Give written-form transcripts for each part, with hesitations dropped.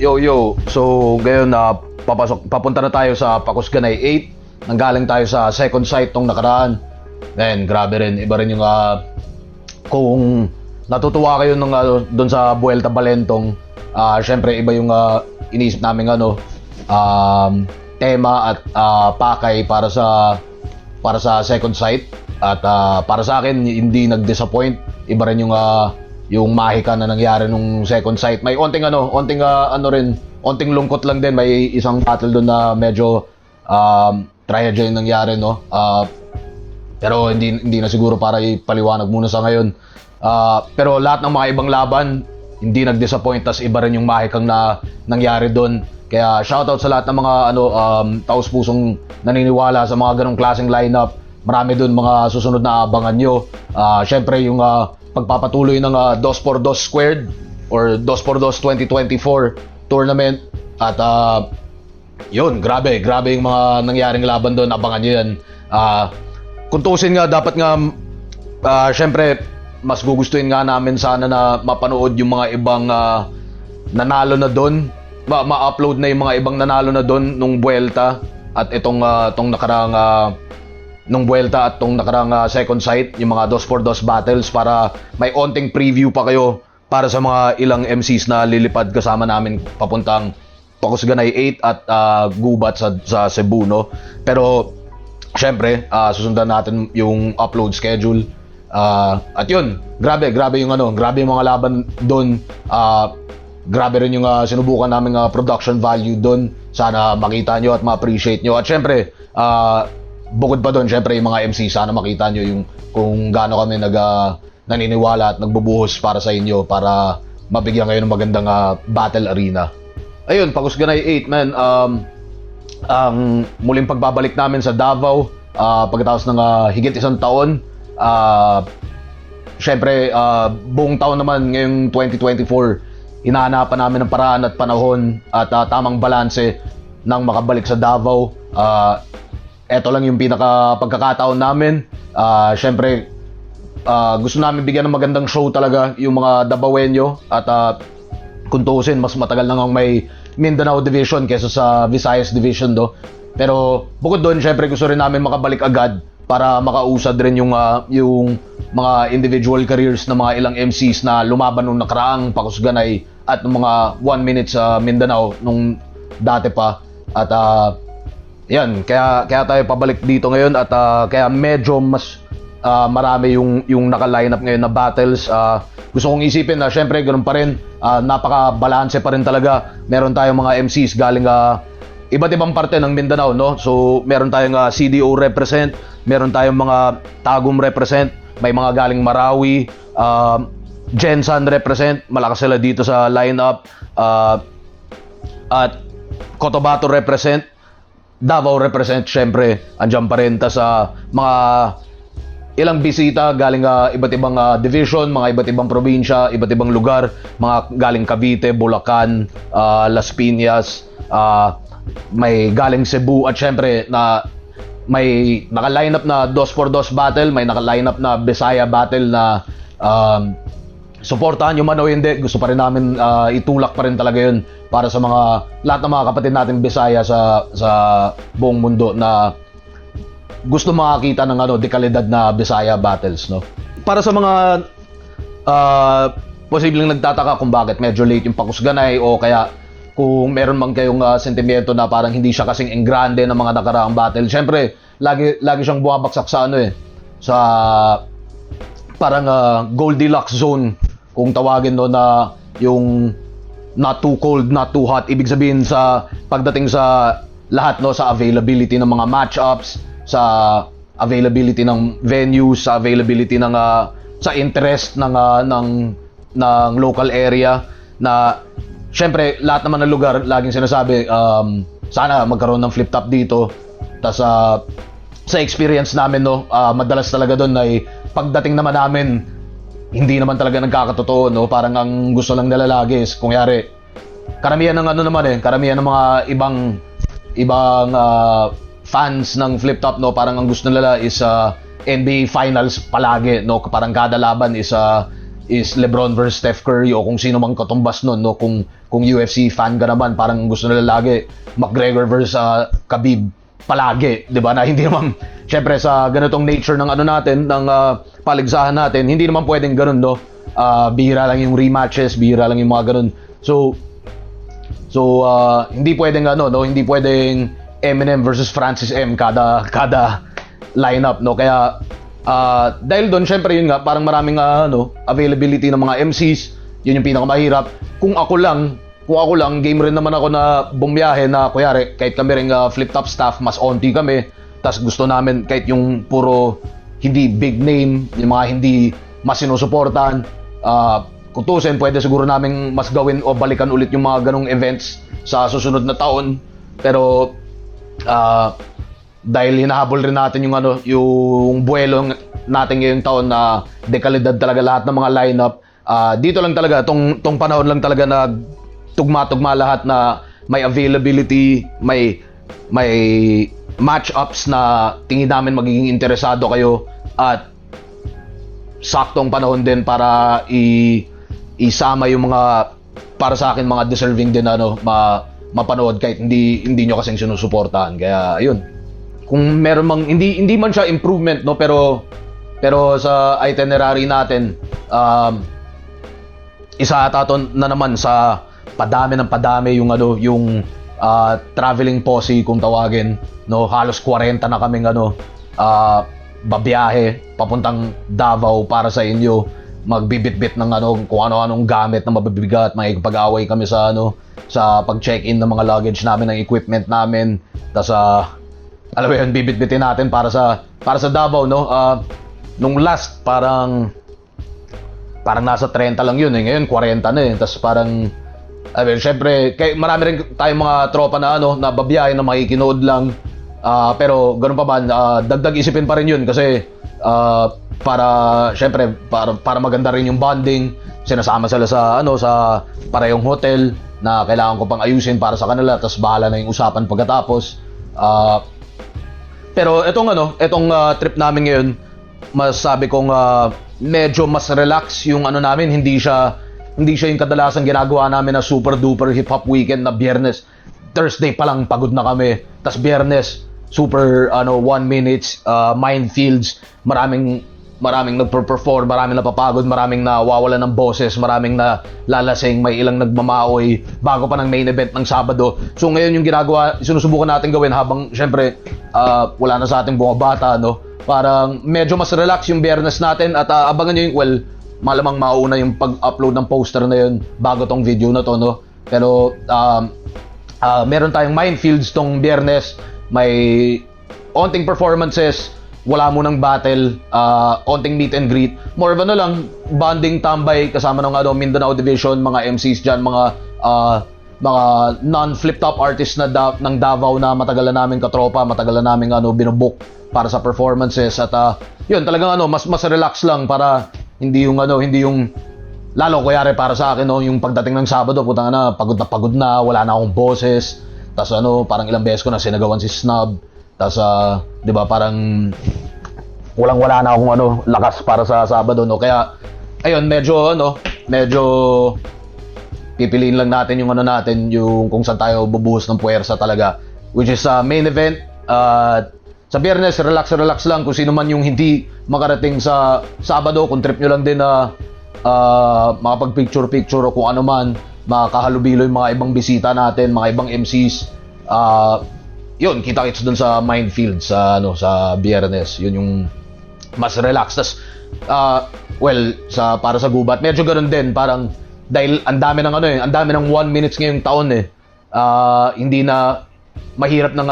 Yo. So, ngayon na papunta na tayo sa Pacusganay 8. Nanggaling tayo sa second sight tong nakaraan. Then, grabe rin. Iba rin yung kung natutuwa kayo nung doon sa Buelta Balentong, syempre iba yung iniisip namin tema at pakay para sa second sight. At para sa akin, hindi nag-disappoint. Iba rin yung mahika na nangyari nung second sight. May onting lungkot lang din. May isang battle doon na medyo tragedy yung nangyari, no? Pero hindi na siguro para ipaliwanag muna sa ngayon. Pero lahat ng mga ibang laban, hindi nag-disappoint. Tas iba rin yung mahikang na nangyari doon. Kaya shoutout sa lahat ng mga taus-pusong naniniwala sa mga ganong klaseng lineup. Marami doon mga susunod na abangan nyo. Syempre yung pagpapatuloy ng 2x2 squared or 2x2 2024 tournament. At yun, grabe yung mga nangyaring laban doon. Abangan nyo yan. Kung tuusin nga, dapat nga syempre mas gugustuhin nga namin sana na mapanood yung mga ibang nanalo na doon. Ma-upload na yung mga ibang nanalo na doon nung Buelta at itong nakarang nung Buelta at tong nakarang second sight, yung mga 2x2 battles, para may onting preview pa kayo para sa mga ilang MCs na lilipad kasama namin papuntang Pacusganay 8 at Gubat sa Cebu, no? Pero syempre, susundan natin yung upload schedule. At yun, grabe yung mga laban doon. Grabe rin yung sinubukan naming production value doon. Sana makita nyo at ma-appreciate nyo. At syempre, bukod pa doon, syempre yung mga MC, sana makita nyo yung kung gaano kami naniniwala at nagbubuhos para sa inyo para mabigyan kayo ng magandang battle arena. Ayun, Pacusganay 8, man. Ang muling pagbabalik namin sa Davao pagkatapos ng higit isang taon. Syempre, buong taon naman ngayong 2024, hinahanapan namin ng paraan at panahon at tamang balanse nang makabalik sa Davao. Eto lang yung pinaka pagkakataon namin. Syempre, gusto namin bigyan ng magandang show talaga yung mga Davaoenyo. At kung tuusin, mas matagal na may Mindanao Division kesa sa Visayas Division, do. Pero bukod doon, syempre gusto rin namin makabalik agad para makausad rin yung mga individual careers ng mga ilang MCs na lumaban nung nakaraang Pacusganay at ng mga 1 minute sa Mindanao nung dati pa. At yan, kaya tayo pabalik dito ngayon at kaya medyo mas marami yung naka-line up ngayon na battles. Gusto kong isipin na syempre ganoon pa rin, napaka-balanse pa rin talaga. Meron tayong mga MCs galing iba't ibang parte ng Mindanao, no? So meron tayong CDO represent, meron tayong mga Tagum represent, may mga galing Marawi, Gensan represent, malakas sila dito sa lineup, at Cotabato represent, Davao represent, syempre andyan pa rin. Tas mga ilang bisita galing iba't ibang division, mga iba't ibang probinsya, iba't ibang lugar, mga galing Cavite, Bulacan, Las Piñas, may galing Cebu, at syempre na may naka-line up na 2x2 battle, may naka-line up na Bisaya battle na suportahan nyo man o hindi, gusto pa rin namin itulak pa rin talaga yun para sa lahat ng mga kapatid natin Bisaya sa buong mundo na gusto makakita ng dekalidad na Bisaya battles, no? Para sa mga posibleng nagtataka kung bakit medyo late yung Pacusganay, o kaya kung meron man kayong sentimiento na parang hindi siya kasing engrande ng mga nakaraang battle, syempre lagi siyang bumabagsak sa sa parang Goldilocks zone kung tawagin, no, na yung not too cold, not too hot. Ibig sabihin sa pagdating sa lahat, no, sa availability ng mga matchups, sa availability ng venues, sa availability ng sa interest ng local area, na syempre lahat naman ng lugar laging sinasabi sana magkaroon ng flip top dito. Tas sa experience namin, no, madalas talaga doon ay pagdating naman namin hindi naman talaga nagkakatotoo, no? Parang ang gusto lang nila lagi is, kung yari, karamihan ng karamihan ng mga ibang fans ng flip top, no, parang ang gusto nila is NBA finals palagi, no? Parang kada laban is is LeBron versus Steph Curry o kung sino mang katumbas nun, no? Kung UFC fan ka naman, parang gusto nila lagi McGregor versus Khabib palagi, 'di ba? Na hindi naman syempre sa ganitong nature ng ano natin, ng paligsahan natin, hindi naman pwedeng ganoon, no? Bihira lang yung rematches, bihira lang yung mga ganun. So hindi pwedeng ano, no? Hindi pwedeng Eminem versus Francis M kada lineup, no? Kaya dahil doon, syempre yun nga, parang maraming availability ng mga MCs, yun yung pinakamahirap. Kung ako lang, game rin naman ako na bumiyahe na, kuyari, kahit kami rin flip-top staff, mas onti kami, tas gusto namin kahit yung puro hindi big name, yung mga hindi mas sinusuportahan, kung tusin, pwede siguro namin mas gawin o balikan ulit yung mga ganong events sa susunod na taon. Pero dahil hinahabol rin natin yung buwelo natin ngayong taon na dekalidad talaga lahat ng mga lineup. Dito lang talaga tong panahon lang talaga na tugma-tugma lahat, na may availability, may match-ups na tingin namin magiging interesado kayo, at saktong panahon din para isama yung mga, para sa akin, mga deserving din mapanood kahit hindi nyo kasing sinusuportahan. Kaya ayun, kung meron mang hindi man siya improvement, no, pero sa itinerary natin, isa ata to na naman sa padami yung traveling posse kung tawagin, no. Halos 40 na kaming babiyahe papuntang Davao para sa inyo, magbibitbit ng kung ano-anong gamit na mabibigat, makikipag-away kami sa sa pag-check-in ng mga luggage namin, ng equipment namin. Tas alam mo yun, bibit-bitin natin para sa Davao, no. Nung last parang nasa 30 lang yun, ngayon 40 na Tas parang syempre, marami rin tayong mga tropa na na babiyahe na makikinood lang. Pero ganun pa man, dagdag isipin pa rin yun kasi para syempre para maganda rin yung bonding. Sinasama sila sa parehong hotel na kailangan ko pang ayusin para sa kanila, tas bahala na yung usapan pagkatapos. Pero etong trip namin ngayon, masasabi kong medyo mas relax yung namin. Hindi siya yung kadalasan ginagawa namin na super duper hip hop weekend na Biyernes, Thursday pa lang pagod na kami, tas Biyernes super 1 minutes minefields, maraming nagper-perform, maraming napapagod, maraming nawawalan ng boses, maraming na lalasing, may ilang nagmamaoy bago pa ng main event ng Sabado. So ngayon yung sinusubukan natin gawin habang syempre wala na sa ating bumabata, no? Parang medyo mas relax yung Biyernes natin, at abangan nyo malamang mauna yung pag-upload ng poster na yun bago tong video na to, no? Pero meron tayong minefields tong Biyernes, may onting performances, wala munang battle, onting meet and greet, more of lang bonding, tambay kasama ng Mindanao Division, mga MCs dyan, mga non-flip top artists na ng Davao na matagal na namin katropa, matagal na namin binubook para sa performances. At yun talagang mas relax lang, para hindi yung lalo kuyari para sa akin, yung pagdating ng Sabado, putang pagod na, wala na akong boses, tas parang ilang beses ko na sinagawan si Snub, tas 'di ba, parang wala na akong lakas para sa Sabado, no. Kaya ayun, medyo pipiliin lang natin yung yung kung saan tayo bubuhos ng puwersa talaga, which is main event. Sa Biyernes, relax lang. Kung sino man yung hindi makarating sa Sabado, kung trip nyo lang din na makapag-picture o kung ano man, makahalubilo yung mga ibang bisita natin, mga ibang MCs. Yun, kita-kits dun sa minefield sa Biyernes. Yun yung mas relax. Tas para sa gubat, medyo ganoon din, parang dahil ang dami ng 1 minutes ngayong taon hindi na mahirap ng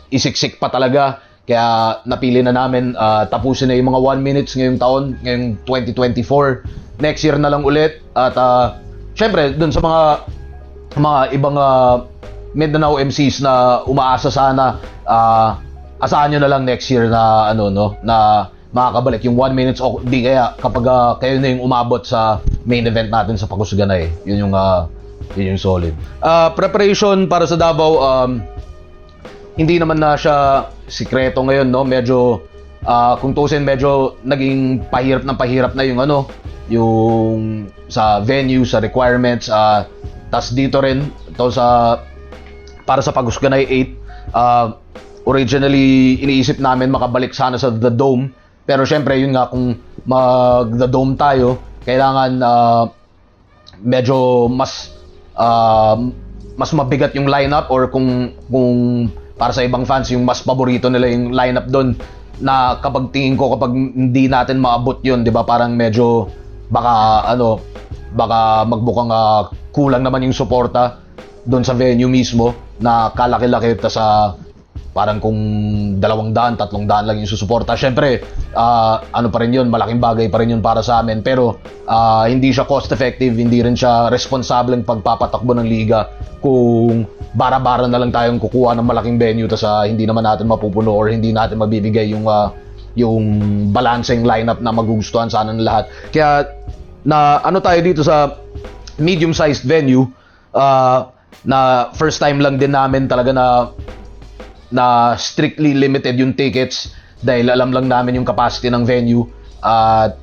isiksik pa talaga, kaya napili na namin tapusin na yung mga 1 minutes ngayong taon, ngayong 2024. Next year na lang ulit. At syempre dun sa mga ibang Mindanao MCs na umaasa sana, asahan nyo na lang next year na na makakabalik yung 1 minutes, o di kaya kapag kayo na yung umabot sa main event natin sa Pacusganay. Yun yung solid. Preparation para sa Davao, hindi naman na siya sikreto ngayon, no. Medyo kung tusin medyo naging pahirap na yung ano, yung sa venue, sa requirements. Tas dito rin to sa para sa Pagusganay 8, originally iniisip namin makabalik sana sa The Dome, pero syempre yun nga, kung mag The Dome tayo, kailangan medyo mas mabigat yung lineup, or kung para sa ibang fans yung mas paborito nila yung lineup doon, na kapag tingin ko kapag hindi natin maabot yun, 'di ba, parang medyo baka magbukang kulang naman yung suporta doon sa venue mismo, na kalaki-laki ta sa parang kung 200, 300 lang yung susuporta. Syempre, ano pa rin yun, malaking bagay pa rin yun para sa amin. Pero hindi siya cost effective, hindi rin siya responsableng pagpapatakbo ng liga kung bara-bara na lang tayong kukuha ng malaking venue tas hindi naman natin mapupuno, or hindi natin mabibigay yung balancing lineup na magugustuhan sana ng lahat. Kaya na ano tayo dito sa medium-sized venue, na first time lang din namin talaga na strictly limited yung tickets, dahil alam lang namin yung capacity ng venue, at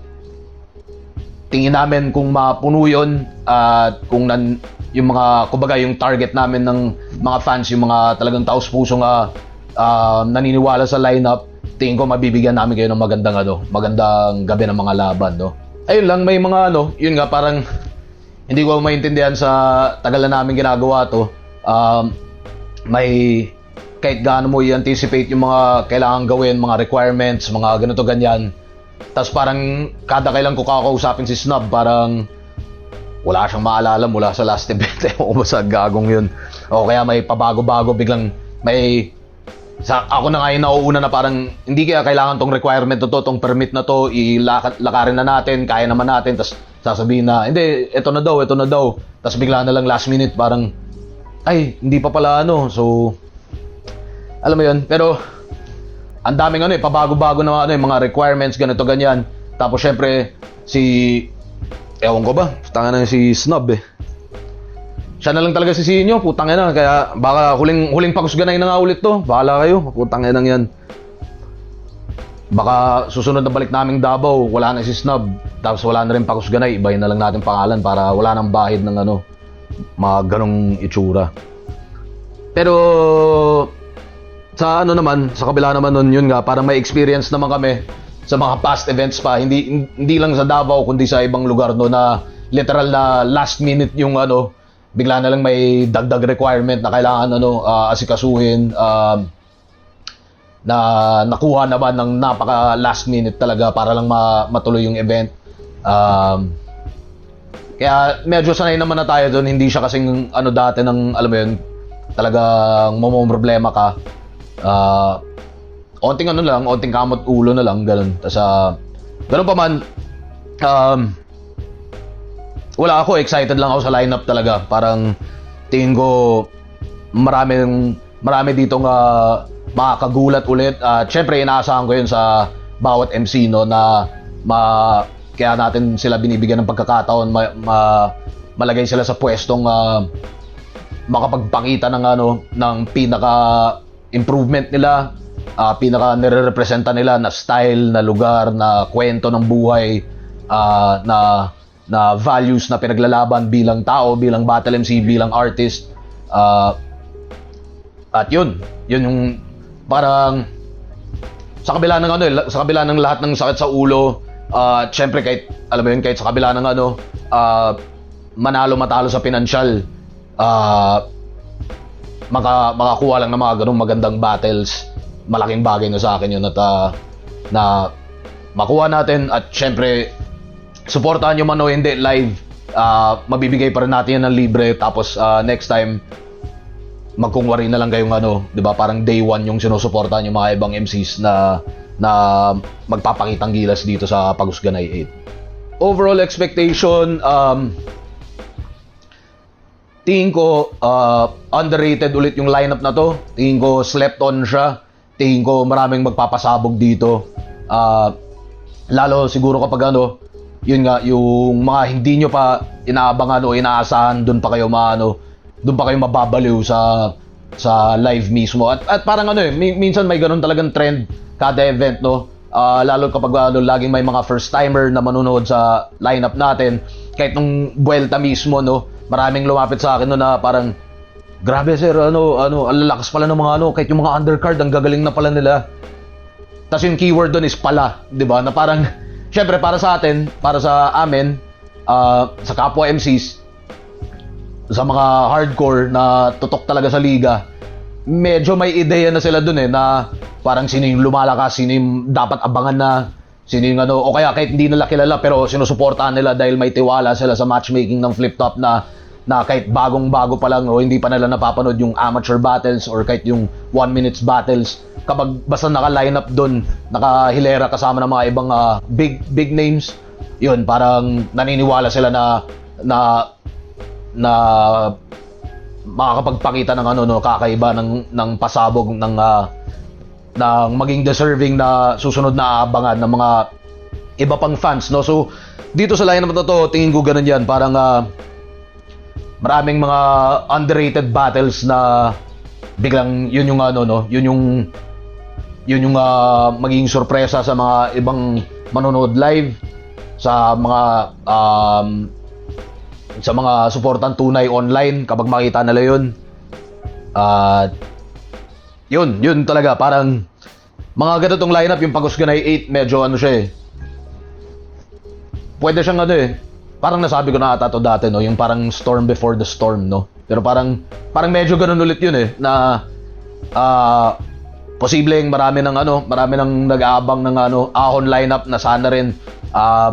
tingin namin kung mapuno yun, at kung yung mga, kumbaga yung target namin ng mga fans, yung mga talagang taos-pusong naniniwala sa lineup, tingin ko mabibigyan namin kayo ng magandang gabi ng mga laban, no? Ayun lang, may mga yun nga, parang hindi ko maintindihan sa tagal na namin ginagawa to. May kahit gaano mo i-anticipate yung mga kailangan gawin, mga requirements, mga ganito ganyan. Tapos parang kada kailan ko kakausapin si Snub, parang wala siyang maalala mula sa last event. Ewan ko ba sa gagong yun. O kaya may pabago-bago, biglang may ako na nga yung nauuna na parang hindi kaya kailangan tong requirement na to, tong permit na to, ilakarin na natin, kaya naman natin. Tapos sasabihin na, hindi, ito na daw. Tapos bigla na lang last minute, parang, ay, hindi pa pala So, alam mo yun. Pero, ang daming pabago-bago na yung mga requirements, ganito, ganyan. Tapos, syempre, ewan ko ba, tanga na si Snub Siya na lang talaga sisihin nyo, putang ina. Kaya, baka huling Pagusganay na nga ulit to. Bahala kayo, putang ina yan. Baka susunod na balik naming Davao, wala na si Snub, tapos wala na rin Pagusganay, ibahin na lang natin pangalan para wala nang bahid ng mga ganong itsura. Pero sa sa kabila naman nun, yun nga, parang may experience naman kami sa mga past events pa, hindi lang sa Davao kundi sa ibang lugar na literal na last minute yung bigla na lang may dagdag requirement na kailangan asikasuhin, na nakuha naman ng napaka last minute talaga para lang matuloy yung event. Kaya medyo sanay naman na tayo doon, hindi siya kasing dati ng alam mo yun, talagang problema ka. Onting onting kamot ulo na lang, ganun. Tas ganun pa man, wala ako, excited lang ako sa lineup talaga. Parang tingin ko marami dito nga makakagulat ulit. Syempre inaasahan ko yun sa bawat MC na kaya natin sila binibigyan ng pagkakataon, malagay sila sa pwestong makapagpakita ng pinaka improvement nila, pinaka nire-representa nila na style, na lugar, na kwento ng buhay, na values na pinaglalaban bilang tao, bilang battle MC, bilang artist. At yun yung parang sa kabila ng lahat ng sakit sa ulo, syempre kahit alam mo yun, kahit sa kabila ng manalo-matalo sa pinansyal, makakuha lang ng mga ganung magandang battles, malaking bagay na sa akin yun at na makuha natin. At syempre suportahan nyo man o hindi live, mabibigay pa rin natin yan ng libre. Tapos next time magkungwari na lang kayong 'di ba, parang day one yung sinusuportahan yung mga ibang MCs na magpapakitang gilas dito sa Pagusganay 8. Overall expectation, tingin ko underrated ulit yung lineup na to. Tingin ko slept on siya. Tingin ko maraming magpapasabog dito. Lalo siguro kapag yun nga, yung mga hindi nyo pa inaabangan o inaasahan, doon pa kayo mababaliw sa live mismo. At parang minsan may ganun talagang trend kada event, lalo kapag laging may mga first timer na manonood sa lineup natin. Kahit nung buwelta mismo, no, maraming lumapit sa akin no, na parang, grabe sir, ang lalakas pala ng mga kahit yung mga undercard, ang gagaling na pala nila. Tapos yung keyword doon is pala, di ba? Na parang, syempre para sa atin, para sa amin, sa kapwa MCs, sa mga hardcore na tutok talaga sa liga, medyo may ideya na sila dun na parang sino yung lumalakas, sino yung dapat abangan na, sino yung o kaya kahit hindi nila kilala pero sinusuportahan nila dahil may tiwala sila sa matchmaking ng Flip Top na kahit bagong-bago pa lang o hindi pa nila napapanood yung amateur battles or kahit yung 1 minutes battles, kapag basta naka-line up doon, nakahilera kasama ng mga ibang big names, yun, parang naniniwala sila na makakapagpakita ng kakaiba ng pasabog ng maging deserving na susunod na aabangan ng mga iba pang fans, no. So dito sa lineup na to, tingin ko ganun yan, parang maraming mga underrated battles na biglang yun yung magiging sorpresa sa mga ibang manonood live, sa mga suportan tunay online kapag makita nila yun. Yun talaga, parang mga ganitong lineup, yung Pagusganay 8, medyo siya pwede siyang parang nasabi ko na ata to dati, no, yung parang storm before the storm, no. Pero parang medyo ganun ulit yun na posibleng marami nang nag-aabang ng ahon lineup na sana rin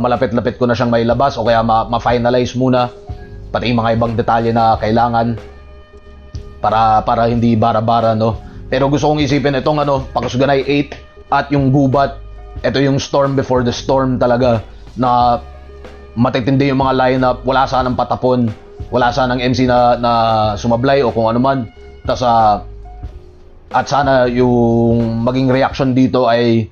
malapit-lapit ko na siyang mailabas o kaya ma-finalize muna, pati yung mga ibang detalye na kailangan para hindi bara-bara, no. Pero gusto kong isipin itong Pagusganay 8 at yung Gubat, ito yung storm before the storm talaga, na matitindi yung mga lineup, wala sanang patapon, wala sanang MC na sumablay o kung ano man. Tas at sana yung maging reaction dito ay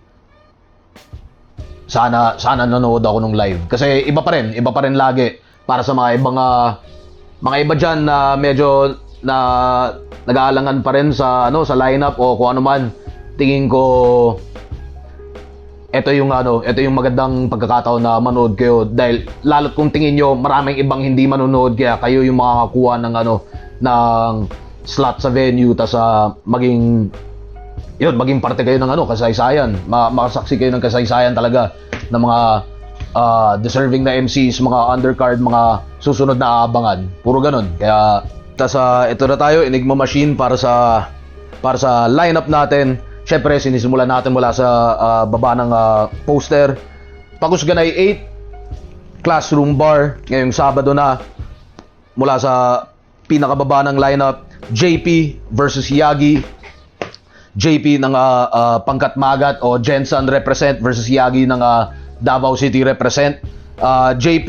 sana nanonood ako nung live, kasi iba pa rin lagi para sa mga ibang mga iba diyan na medyo na nag-aalangan pa rin sa sa lineup o kung ano man. Tingin ko ito yung magandang pagkakataon na manood kayo, dahil lalo't kung tingin nyo maraming ibang hindi manonood, kaya kayo yung makakakuha ng slot sa venue, tas maging parte kayo ng kasaysayan, makasaksi kayo ng kasaysayan talaga ng mga deserving na MCs, mga undercard, mga susunod na aabangan, puro ganun. Kaya tas ito na tayo, Enigma Machine para sa lineup natin. Syempre sinisimulan natin mula sa baba ng poster. Pagusganay 8 Classroom Bar ngayong Sabado na, mula sa pinakababa ng lineup, JP versus Yagi. JP ng Pangkat Magat o Jensen represent versus Yagi ng Davao City represent. JP,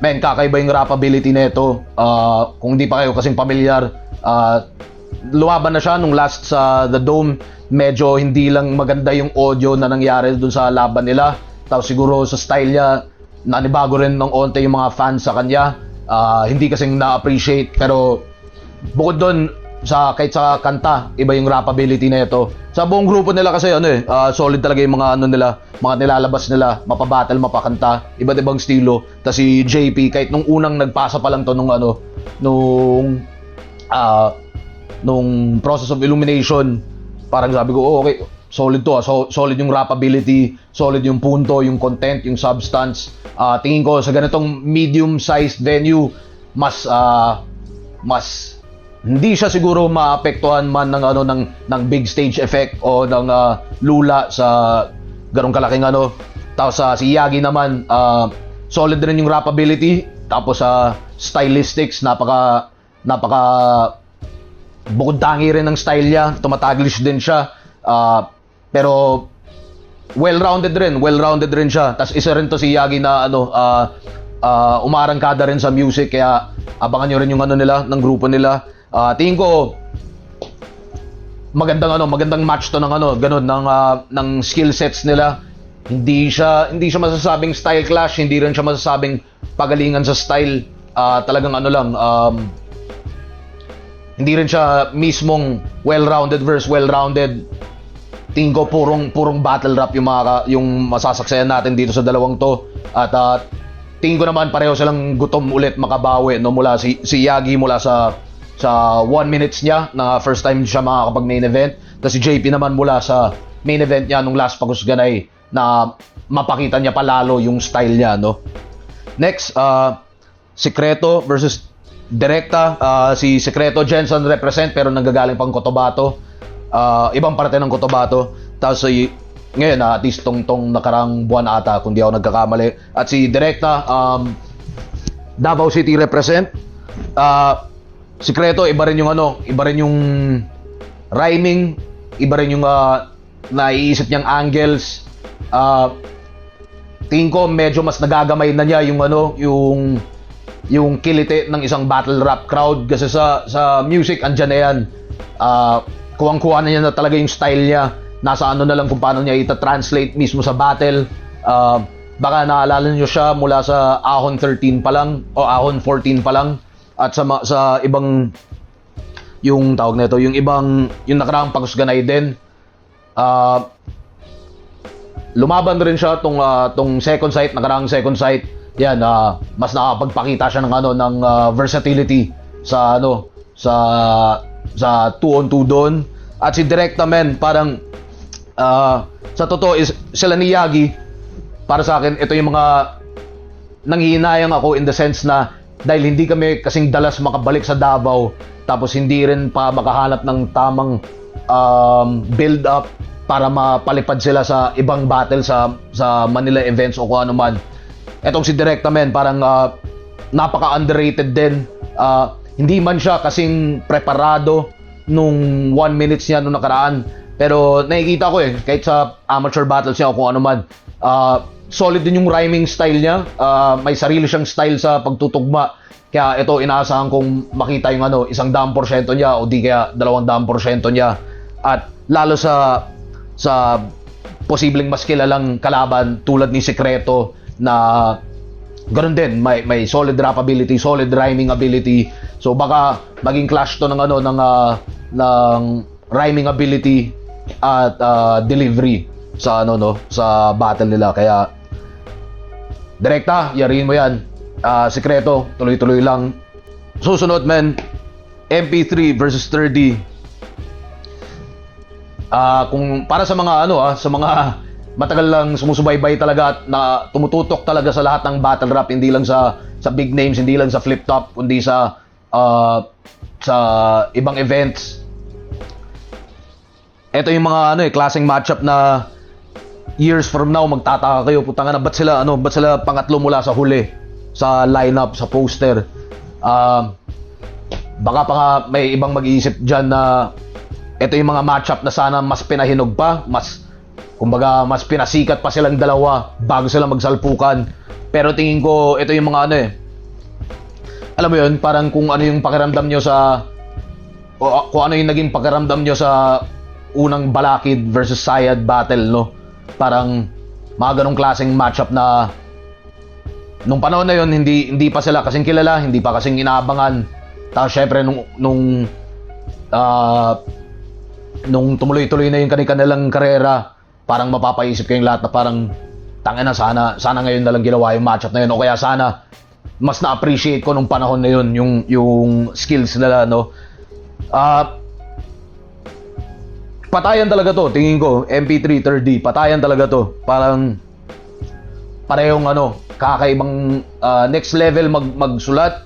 men, kakaiba yung rapability nito. Kung hindi pa kayo kasing pamilyar, lumaban na siya nung last sa The Dome. Medyo hindi lang maganda yung audio na nangyari dun sa laban nila. Tapos siguro sa style niya, nanibago rin ng onte yung mga fans sa kanya. Hindi kasing na-appreciate, pero bukod doon, kahit sa kanta, iba yung rapability na ito. Sa buong grupo nila kasi solid talaga yung mga nila, mga nilalabas nila, mapabattle, mapakanta, iba't ibang estilo. Tapos si JP, kahit nung unang nagpasa pa lang to nung Process of Illumination, parang sabi ko, okay, solid to. Solid yung rapability, solid yung punto, yung content, yung substance. Tingin ko sa ganitong medium-sized venue, mas hindi siya siguro maapektuhan man ng big stage effect o ng lula sa ganong kalaking Tapos si Yagi naman, solid rin yung rapability, tapos stylistics, napaka bukod tangi rin ng style niya, tumataglish din siya, pero well-rounded rin siya. Tas isa rin to si Yagi na umarangkada rin sa music, kaya abangan nyo rin yung nila, ng grupo nila. Tingin ko magandang match to ng skill sets nila. Hindi siya masasabing style clash, hindi rin siya masasabing pagalingan sa style. Talagang hindi rin siya mismong well-rounded versus well-rounded. tingin ko purong battle rap yung masasaksayan natin dito sa dalawang to. At tingin ko naman pareho silang gutom ulit makabawi, no, mula si Yagi mula sa 1 minutes niya na first time siya makakapag main event, tapos si JP naman mula sa main event niya nung last Pagusganay na mapakita niya palalo yung style niya, no. Next, Secreto versus Directa. Si Secreto Jensen represent pero nanggagaling pang Cotabato, ibang parte ng Cotabato. Tapos ngayon at least tong nakarang buwan ata kung di ako nagkakamali. At si Directa, Davao City represent. Secreto, iba rin yung rhyming, iba rin yung naiisip niyang angles. Tingin ko medyo mas nagagamay na niya yung kilite ng isang battle rap crowd kasi sa music andyan na yan. Kuwang-kuha na niya na talaga yung style niya. Nasa na lang kung paano niya ita-translate mismo sa battle. Baka naalala niyo siya mula sa Ahon 13 pa lang o Ahon 14 pa lang, at sa ibang yung tawag nito, yung nakaraang Pagusganay din. Lumaban rin siya tong second sight, nakaraang second sight. Yan, mas nakapagpakita siya ng versatility sa 2-on-2 doon. At si Directa, men, parang sa totoo is sila ni Yagi, para sa akin ito yung mga nanghihinayang ako in the sense na dahil hindi kami kasing dalas makabalik sa Davao, tapos hindi rin pa makahanap ng tamang build up para mapalipad sila sa ibang battle sa Manila events o kung ano man. Etong si Directa, men, parang napaka-underrated din. Hindi man siya kasing preparado nung 1 minutes niya nung nakaraan, pero nakikita ko kahit sa amateur battles niya o kung ano man, solid din yung rhyming style niya. May sarili siyang style sa pagtutugma. Kaya ito, inaasahan kong makita yung 100% niya o di kaya 200% niya. At lalo sa posibleng mas kilalang kalaban tulad ni Secreto na ganoon din, may solid rap ability, solid rhyming ability. So baka maging clash to ng rhyming ability at delivery sa sa battle nila. Kaya Directa, yariin mo yan. Secreto, tuloy-tuloy lang. Susunod, men, MP3 versus 30. Kung para sa mga sa mga matagal lang sumusubaybay talaga at na tumututok talaga sa lahat ng battle rap, hindi lang sa big names, hindi lang sa flip top, kundi sa ibang events. Ito yung mga klaseng matchup na years from now magtataka kayo, putang na, ba't sila pangatlo mula sa huli sa lineup, sa poster. Baka pa nga may ibang mag-iisip diyan na ito yung mga matchup na sana mas pinahinog pa, mas pinasikat pa silang dalawa bago sila magsalpukan. Pero tingin ko ito yung mga alam mo yun, parang kung ano yung pakiramdam nyo kung ano yung naging pakiramdam nyo sa unang Balakid versus Sayad battle, no? Parang mga ganong klaseng matchup na nung panahon na yun hindi pa sila kasing kilala, hindi pa kasing inaabangan. Tapos syempre nung tumuloy-tuloy na yung kanilang karera, parang mapapaisip kayong lahat na parang tangina, sana ngayon na lang ginawa yung matchup na yun, o kaya sana mas na-appreciate ko nung panahon na yun yung skills nila, no. Patayan talaga to, tingin ko. MP3 3D, patayan talaga to. Parang parehong kakaibang next level magsulat.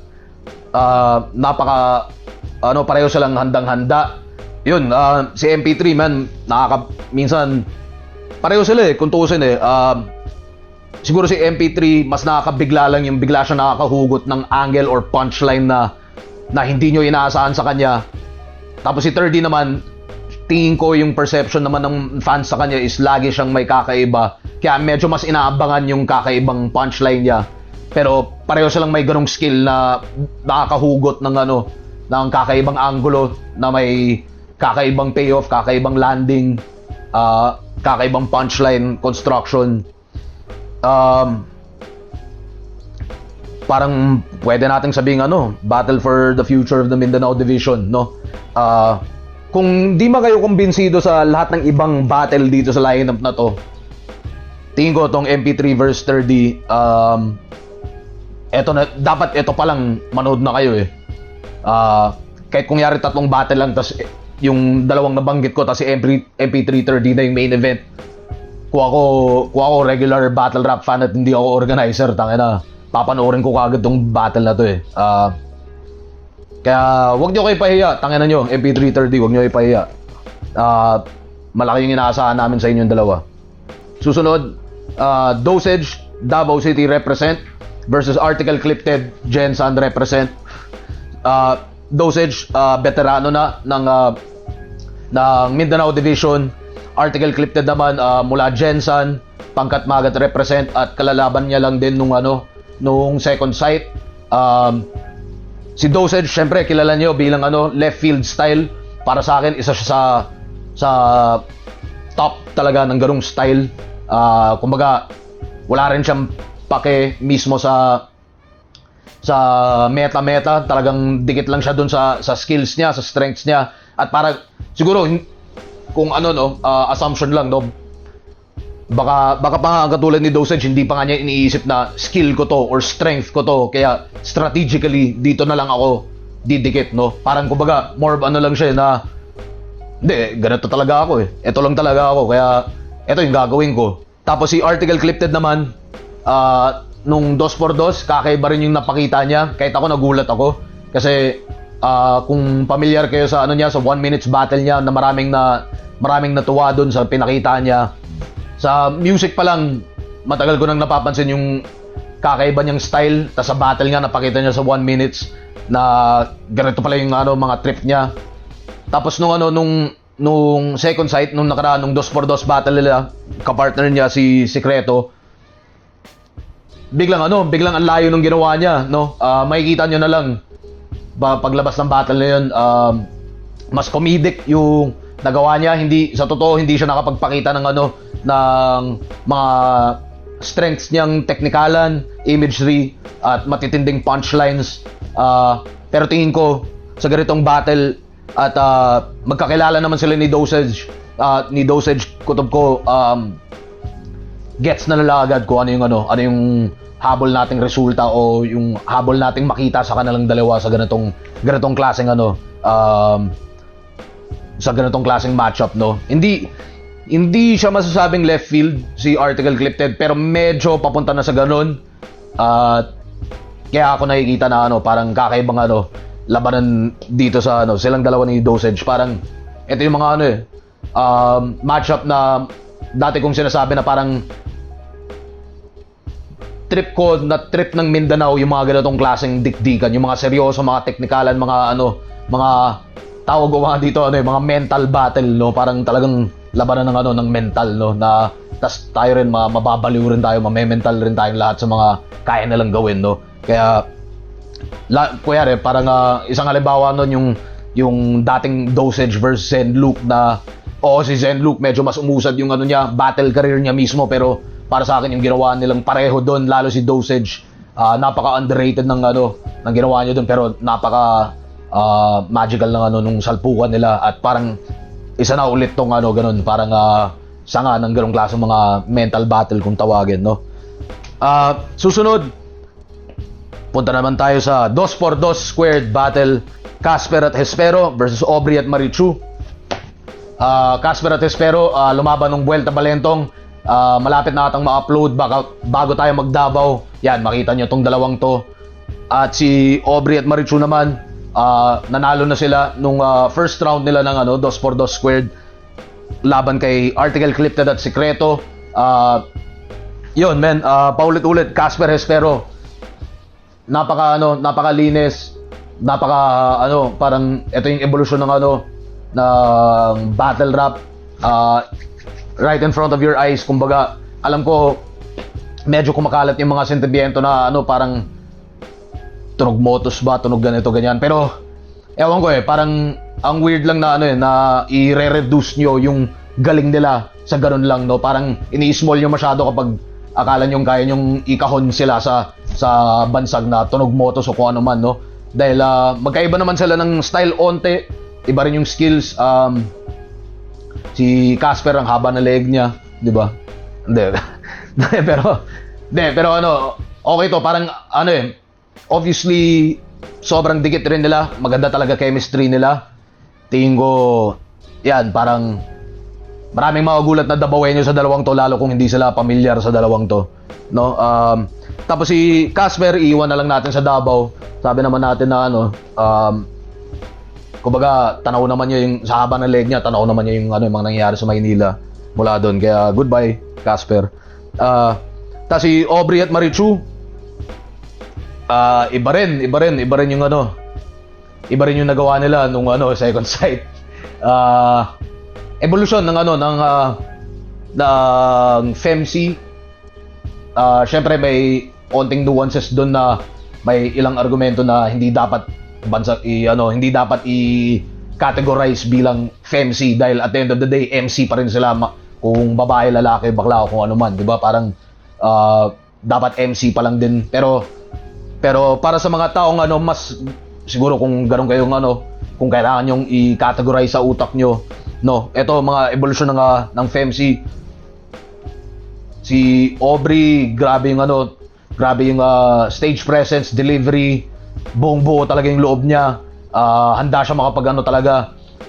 Pareho silang handang-handa. Yun, si MP3, man, minsan pareho sila kung tuusin siguro si MP3 mas nakakabigla lang, yung bigla siya nakakahugot ng angle or punchline na hindi nyo inaasahan sa kanya. Tapos si 3D naman, tingin ko yung perception naman ng fans sa kanya is lagi siyang may kakaiba, kaya medyo mas inaabangan yung kakaibang punchline niya. Pero pareho silang may ganong skill na nakakahugot ng kakaibang angulo, na may kakaibang payoff, kakaibang landing, kakaibang punchline construction. Parang pwede nating sabihin battle for the future of the Mindanao division, no? kung di ba kayo kumbinsido sa lahat ng ibang battle dito sa lineup na to, tingin ko tong MP3 versus 30, eto na, dapat eto pa lang manood na kayo eh. Kahit kung yari tatlong battle lang, tas yung dalawang nabanggit ko, tas si MP3 30 na yung main event. Kung ako regular battle rap fan at hindi ako organizer, tangina, papanoorin ko kagad tong battle na to eh. Kaya wag nyo kayo pahiya, tangina nyo, MP330, wag nyo kayo pahiya. Malaki yung inaasahan namin sa inyong dalawa. Susunod, Dosage, Davao City represent versus Article Clipted, Jensan represent. Dosage, veterano na ng Mindanao Division. Article Clipted naman mula Jensan, Pangkat Magat represent, at kalalaban niya lang din nung second sight. Si Dosage, syempre kilala niyo bilang left field style. Para sa akin, isa siya sa top talaga ng ganung style. Kumbaga, wala rin siyang pake mismo sa meta. Talagang dikit lang siya dun sa skills niya, sa strengths niya. At para siguro kung assumption lang, no, baka pa nga katulad ni Dosage, hindi pa nga niya iniisip na skill ko to or strength ko to, kaya strategically dito na lang ako didikit, no. Parang kumbaga more of lang siya na hindi, ganito talaga ako eh, ito lang talaga ako, kaya ito yung gagawin ko. Tapos si Article Clipted naman, nung 2x2, kakaiba rin yung napakita niya. Kahit ako nagulat ako kasi kung familiar kayo sa niya, sa 1 minutes battle niya, na maraming natuwa doon sa pinakita niya. Sa music pa lang, matagal ko nang napapansin yung kakaiba niyang style. Tas sa battle nga, napakita niya sa 1 minutes na ganito pala yung mga trip niya. Tapos nung second sight, nung nakaraan, nung 2x2 battle nila, kapartner niya si Secreto, biglang ang layo nung ginawa niya, no. Makikita niyo na lang paglabas ng battle na yun, mas comedic yung nagawa niya. Hindi sa totoo, hindi siya nakapagpakita ng mga strengths niyang teknikalan, imagery, at matitinding punchlines. Pero tingin ko sa ganitong battle, at magkakilala naman sila ni Dosage, kutob ko, gets na nila agad kung ano yung habol nating resulta o yung habol nating makita sa kanilang dalawa sa ganitong klaseng sa ganitong klaseng matchup, no. Hindi siya masasabing left field si Article Clipted, pero medyo papunta na sa ganun. Kaya ako nakikita na parang kakaibang labanan dito sa silang dalawa ni Dosage. Parang ito yung mga matchup na dati kong sinasabi na parang trip ng Mindanao, yung mga ganitong klaseng dikdikan, yung mga seryoso, mga teknikalan, mga tawag ko mga dito mga mental battle, no. Parang talagang labanan ng mental, no, na tas tayo rin mababaliw rin tayo, mame-mental rin tayong lahat sa mga kaya nilang gawin, no. Kaya kuya parang isang halimbawa nun yung dating Dosage versus Zenluke, na si Zenluke medyo mas umusad yung niya, battle career niya mismo, pero para sa akin yung ginawa nilang pareho doon, lalo si Dosage, napaka underrated ng ginawa niya doon, pero napaka magical ng nung salpukan nila, at parang isa na ulit tong ganun, parang sanga ng ganung klaseng mga mental battle kung tawagin, no. Susunod, punta naman tayo sa 2x2 squared battle, Casper at Hespero versus Aubrey at Marichu. Casper at Hespero, lumaban ng Vuelta Balentong. Malapit na atang ma-upload bago tayo mag-Davao. Yan, makita nyo tong dalawang to. At si Aubrey at Marichu naman, nanalo na sila nung first round nila ng 2x2 squared laban kay Article Clipted at Secreto. Yun men, paulit-ulit, Casper Hespero, napakalinis, parang ito yung evolution ng battle rap, right in front of your eyes. Kumbaga, alam ko medyo kumakalat yung mga sentimiento na parang tunog motos ba, tunog ganito ganyan, pero ewan ko parang ang weird lang na na i-reduce nyo yung galing nila sa ganun lang, no. Parang ini-small nyo masyado kapag akala nyo kaya nyong ikahon sila sa bansag na tunog motos o kung ano man, no. Dahil magkaiba naman sila ng style onte, iba rin yung skills. Si Casper, ang haba ng leg niya, di ba? Hindi. pero ano, okay to, parang ano obviously sobrang dikit rin nila, maganda talaga chemistry nila. Tingin ko yan, parang maraming magugulat na Dabawenyo sa dalawang to, lalo kung hindi sila pamilyar sa dalawang to, no? Tapos si Casper, iwan na lang natin sa Davao. Sabi naman natin na ano, kumbaga tanaw naman niya yung sa haba ng leg niya, tanaw naman niya yung ano, yung mga nangyayari sa Maynila mula doon. Kaya goodbye Casper. Tapos si Aubrey at Marichu, iba rin yung ano, iba rin yung nagawa nila nung ano, second sight. Evolution ng ano, ng FEMC. Syempre may konting nuances doon na may ilang argumento na hindi dapat hindi dapat i-categorize bilang FEMC dahil at the end of the day MC pa rin sila, kung babae, lalaki, bakla o kung ano man, 'di ba? Parang dapat MC pa lang din. Pero para sa mga taong ano, mas siguro kung ganoon kayong ano, kung kailangan yung i-categorize sa utak nyo, no, ito mga evolution ng FEMC. Si Aubrey, grabe yung ano, grabe yung stage presence, delivery, buong-buo talaga yung loob niya. Handa siya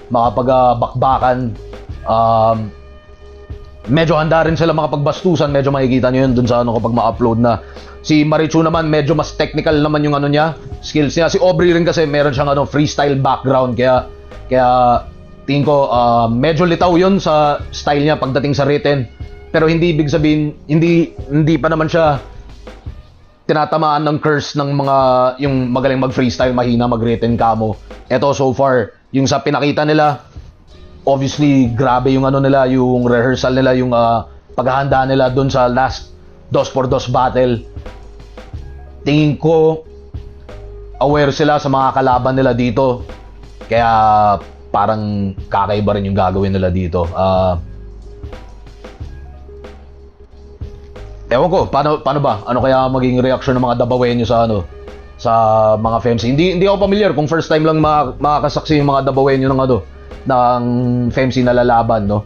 bakbakan. Medyo handa rin sila makapagbastusan, medyo makikita nyo yun dun sa ano kapag ma-upload na. Si Marichu naman, medyo mas technical naman yung ano niya, skills niya. Si Aubrey rin kasi meron siyang ano, freestyle background, kaya tingin ko medyo litaw yun sa style niya pagdating sa written. Pero hindi ibig sabihin, hindi pa naman siya tinatamaan ng curse ng mga yung magaling mag-freestyle, mahina mag-written kamo. Ito so far, yung sa pinakita nila, obviously grabe yung ano nila, yung rehearsal nila, yung paghahanda nila doon sa last 2x2 battle. Tingin ko aware sila sa mga kalaban nila dito. Kaya parang kakaiba rin yung gagawin nila dito. Ewan ko, paano ba? Ano kaya maging reaction ng mga Dabawenyo sa ano, sa mga FEMC? Hindi ako familiar kung first time lang makakasaksi yung mga Dabawenyo ng ano, ng FEMC na lalaban, no?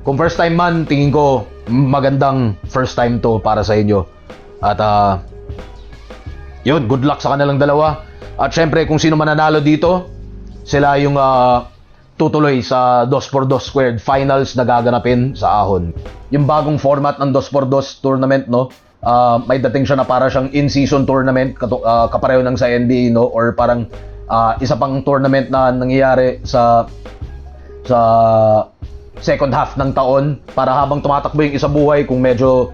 Kung first time man, tingin ko magandang first time to para sa inyo. At yun, good luck sa kanilang dalawa. At syempre, kung sino mananalo dito, sila yung tutuloy sa 2x2 squared finals na gaganapin sa Ahon. Yung bagong format ng 2x2 tournament, no? May dating siya na para siyang in-season tournament, kapareho ng sa NBA, no? Or parang isa pang tournament na nangyayari sa second half ng taon, para habang tumatakbo yung isa buhay, kung medyo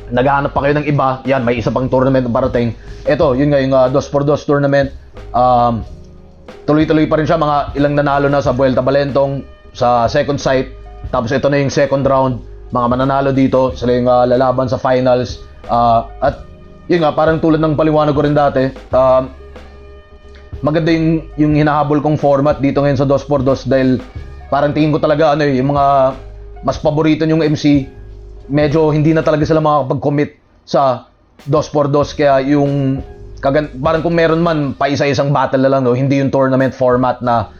naghahanap pa kayo ng iba, yan, may isa pang tournament na parating. Ito, yun nga, yung 2x2 tournament. Tuloy-tuloy pa rin siya, mga ilang nanalo na sa Vuelta Balentong sa second sight. Tapos ito na yung second round, mga mananalo dito, sila yung lalaban sa finals. At yun nga, parang tulad ng paliwanag ko rin dati, maganda yung hinahabol kong format dito ngayon sa 2x2 dahil parang tingin ko talaga ano, yung mga mas paborito yung MC, medyo hindi na talaga sila makakapag-commit sa 2x2, kaya yung parang kung meron man pa isa-isang battle na lang, no, hindi yung tournament format na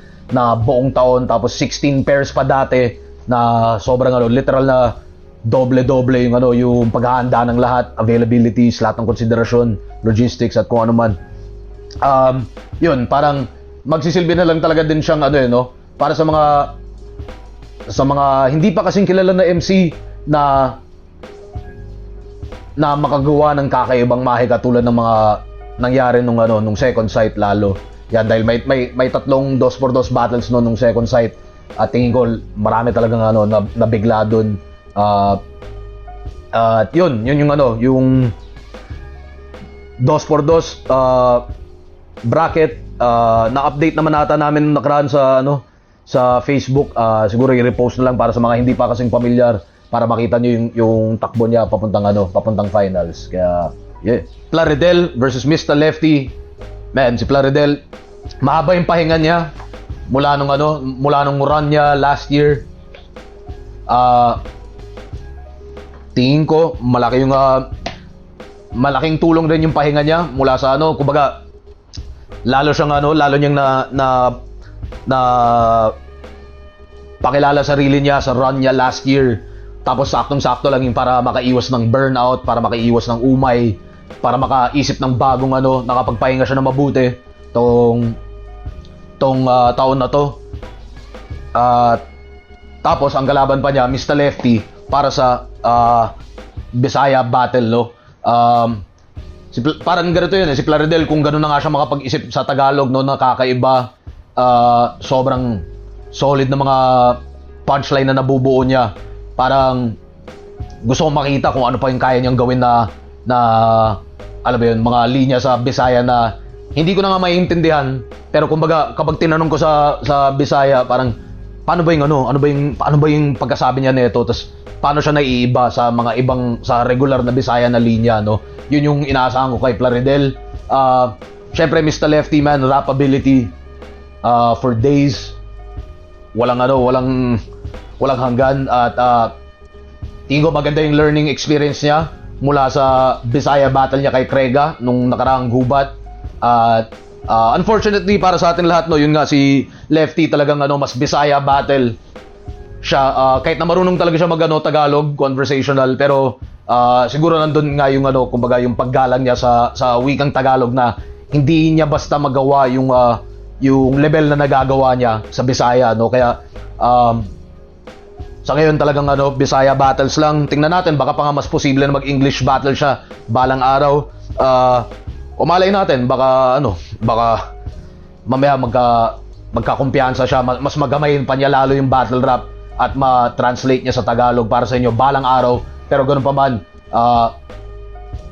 buong taon, tapos 16 pairs pa dati na sobrang ano, literal na doble-doble yung ano, yung paghahanda ng lahat, availabilities, lahat ng konsiderasyon, logistics at kung ano man. Yun, parang magsisilbi na lang talaga din siyang ano, no, para sa mga hindi pa kasing kilala na MC na makagawa ng kakaibang mahe katulad ng mga nangyari nung second sight lalo. Yan, dahil may tatlong 2x2 battles nung second sight. At tingin ko marami talagang ano nabigla doon. At yun yung ano, yung 2x2 bracket, na-update naman ata namin nakaraan sa ano, sa Facebook. Siguro i-repost na lang para sa mga hindi pa kasing pamilyar, para makita nyo yung takbo niya papuntang finals. Kaya yeah. Plaridel versus Mr. Lefty. Man, si Plaridel, mahaba yung pahinga niya mula nung run niya last year. Tingin ko malaking tulong rin yung pahinga niya mula sa ano, kumbaga lalo siyang lalo niyang na pakilala sarili niya sa run niya last year. Tapos saktong-sakto lang yung para makaiwas ng burnout, para makaiwas ng umay, para makaisip ng bagong nakapagpahinga siya ng mabuti tong taon na to. Tapos ang kalaban pa niya, Mr. Lefty, para sa Bisaya Battle, no? Parang ganito yun si Plaridel, kung gano'n na nga siya makapag-isip sa Tagalog, no, nakakaiba, sobrang solid na mga punchline na nabubuo niya. Parang gusto kong makita kung ano pa yung kaya niyang gawin na alam mo yun, mga linya sa Bisaya na hindi ko na nga maiintindihan, pero kumbaga kapag tinanong ko sa Bisaya, parang paano ba yung pagkasabi niya nito, tapos paano siya naiiba sa mga ibang sa regular na Bisaya na linya, no? Yun yung inaasahan ko kay Plaridel. Syempre Mr. Lefty, man, rap ability for days, walang hanggan, at tingin ko maganda yung learning experience niya mula sa Bisaya battle niya kay Krega nung nakaraang gubat. At unfortunately para sa atin lahat, no, yun nga, si Lefty talagang mas Bisaya battle siya, kahit na marunong talaga siya Tagalog conversational, pero siguro nandun nga yung kumbaga yung paggalang niya sa wikang Tagalog, na hindi niya basta magawa yung level na nagagawa niya sa Bisaya, no? Kaya sa ngayon talagang Bisaya battles lang. Tingnan natin, baka pa nga mas posible na mag-English battle siya balang araw. Umalay natin, baka mamaya magkakumpiyansa siya, mas magamayin pa niya lalo yung battle rap at ma-translate niya sa Tagalog para sa inyo balang araw. Pero ganoon pa man,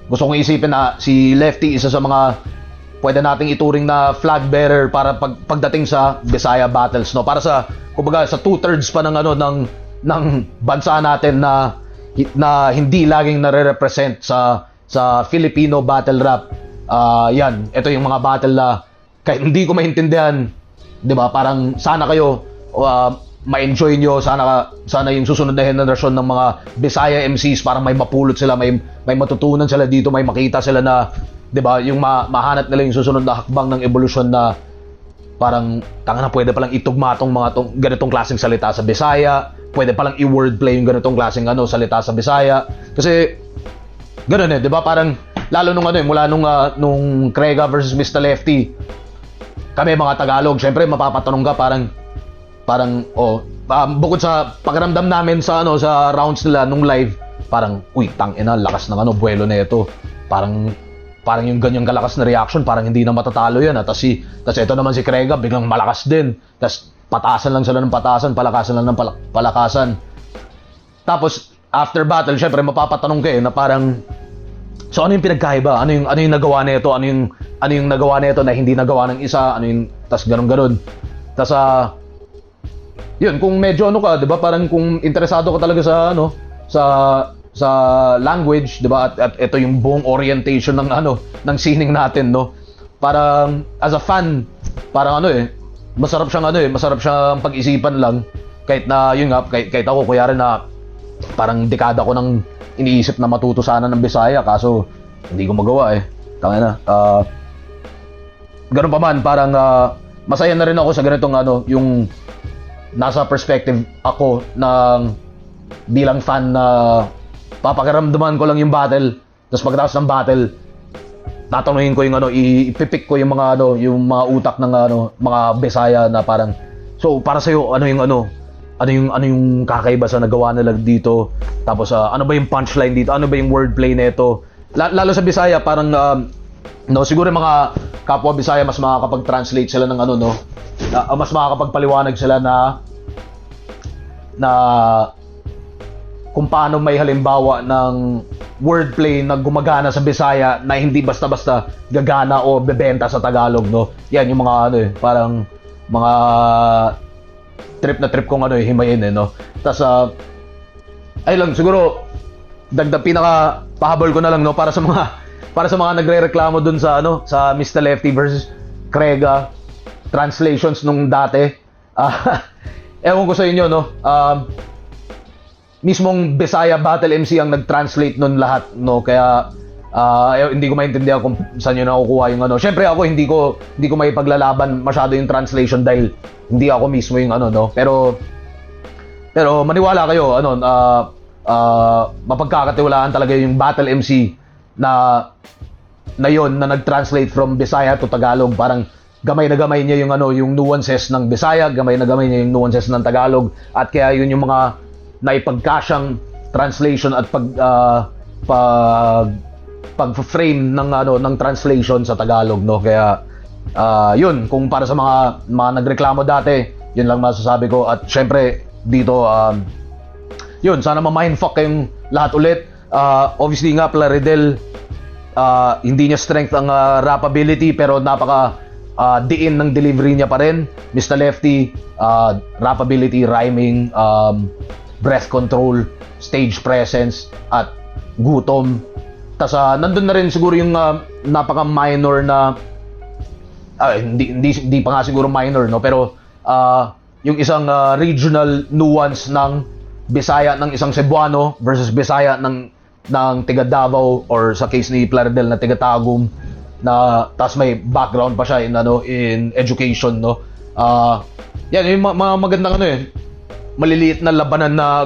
gusto kong isipin na si Lefty isa sa mga pwede nating ituring na flag bearer para pagdating sa Bisaya battles, no? Para sa kumbaga sa 2/3 pa ng bansa natin na hindi laging nare-represent sa Filipino battle rap. Yan, ito yung mga battle na kahit hindi ko maintindihan, 'di ba? Parang sana kayo ma-enjoy nyo, sana yung susunod na henerasyon ng mga Bisaya MCs parang may mapulot sila, may matutunan sila dito, may makita sila na, 'di ba, yung mahanap nila yung susunod na hakbang ng evolusyon, na parang tanga na pwede palang itugma tong ganitong klaseng salita sa Bisaya, pwede palang i-wordplay yung ganitong klaseng salita sa Bisaya. Kasi ganoon 'di ba? Parang lalo mula nung Krega versus Mr. Lefty, kami mga Tagalog, syempre mapapatanong ka, parang bukod sa pakiramdam namin sa rounds nila nung live, parang uy, tangina, lakas ng buwelo nito. Parang yung ganyang kalakas na reaction, parang hindi na matatalo yan. Tapos ito naman si Krega, biglang malakas din. Tapos patasan lang sila ng patasan, palakasan lang ng palakasan. Tapos after battle, syempre mapapatanong kayo na parang, so ano yung pinagkaiba? Ano yung nagawa nito? Ano yung nagawa nito na hindi nagawa ng isa? Tas ganun. Tas yun, kung medyo ka, 'di ba? Parang kung interesado ka talaga sa language, 'di ba? At ito yung buong orientation ng sining natin, no? Parang as a fan, parang masarap siyang pag-isipan lang, kahit na yun nga, kahit ako kuya rin na parang dekada ko nang iniisip na matuto sana ng Bisaya, kaso hindi ko magawa Tangina na. Ganun pa man, parang masaya na rin ako sa ganitong yung nasa perspective ako ng bilang fan na papakiramdaman ko lang yung battle, tapos pagkatapos ng battle tatanungin ko yung ipipick ko yung mga yung mga utak ng mga Bisaya, na parang, so para sa iyo ano yung kakaiba sa nagawa nila dito, tapos ano ba yung punchline dito, ano ba yung wordplay nito, lalo sa Bisaya, parang siguro yung mga kapwa Bisaya mas makakapag-translate sila ng mas makakapagpaliwanag sila na kung paano may halimbawa ng wordplay na gumagana sa Bisaya na hindi basta-basta gagana o bebenta sa Tagalog, no? Yan yung mga parang mga trip kong himayin, no? Tas ay lang siguro dagdag pinaka pahabol ko na lang, no, para sa mga nagrereklamo dun sa sa Mr. Lefty versus Krega translations nung dati. Ewan ko sa inyo, no. Mismong Bisaya Battle MC ang nag-translate nun lahat, no. Kaya Hindi ko maintindihan kung saan yun nakukuha yung ano. Syempre ako hindi ko may paglalaban masyado yung translation dahil hindi ako mismo yung ano, no. Pero maniwala kayo, ano, mapagkakatiwalaan talaga yung Battle MC na yon na nag-translate from Bisaya to Tagalog. Parang gamay na gamay niya yung ano, yung nuances ng Bisaya, gamay na gamay niya yung nuances ng Tagalog, at kaya yun yung mga naipagkasyang translation at pag-frame ng ano, ng translation sa Tagalog, no. Kaya yun, kung para sa mga nagreklamo dati, yun lang masasabi ko. At syempre dito, yun, sana ma-mindfuck kayong lahat ulit. Obviously nga, Plaridel, hindi niya strength ang rapability, pero napaka diin ng delivery niya pa rin. Mr. Lefty, rapability, rhyming, breath control, stage presence, at gutom. Tas nandun na rin siguro yung napaka minor na hindi pa nga siguro minor, no, pero yung isang regional nuance ng Bisaya ng isang Cebuano versus Bisaya ng tiga Davao, or sa case ni Plaridel na tiga Tagum, na tas may background pa siya in education, no. Yan yung mga magandang maliliit na labanan na